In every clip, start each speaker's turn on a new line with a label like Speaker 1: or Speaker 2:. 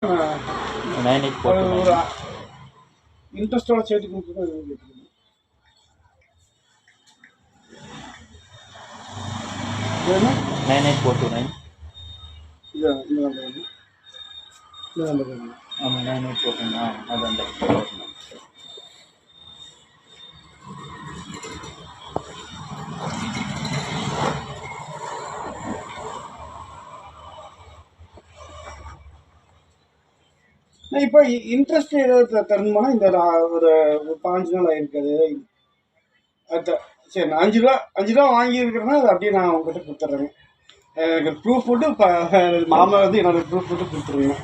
Speaker 1: ஒரு இன்ட்ரெஸ்டோட சேர்த்து கொடுத்துருக்கோம்.
Speaker 2: 98429.
Speaker 1: ஆமாம்
Speaker 2: 98429. அதான்
Speaker 1: இப்போ இன்ட்ரெஸ்ட் ஏதாவது தரணுமானா இந்த ஒரு 5 நாள் ஆயிருக்காது. சரி, நான் 5 ரூபா வாங்கியிருக்கிறேன்னா அது அப்படியே நான் உங்ககிட்ட கொடுத்துட்றேங்க. எனக்கு ப்ரூஃப் போட்டு மாமா வந்து என்னோட ப்ரூஃப் போட்டு கொடுத்துருங்க.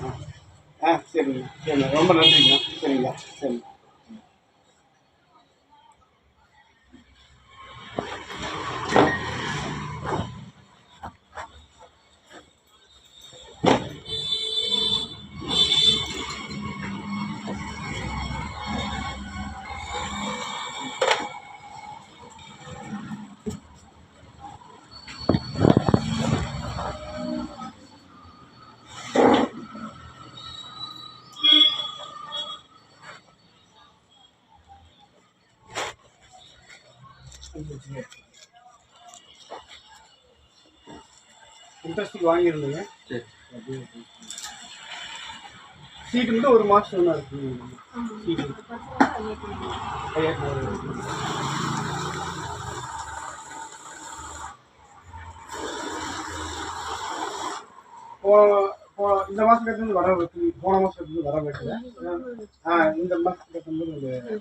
Speaker 1: சரிங்க சரிங்க, ரொம்ப நன்றிங்க. சரிங்களா, சரிங்க. இன்ட்ரெஸ்ட்டுக்கு வாங்கியிருந்தேங்க.
Speaker 2: சரி,
Speaker 1: சீட்டு மட்டும் ஒரு மாதம் ஒன்றா இருக்குங்க. சீட்டு இந்த மாதம் கட்டுறது வர வைக்கல, போன மாதம் கட்டுறது வர வைக்கல. இந்த மாதம் கட்டும்போது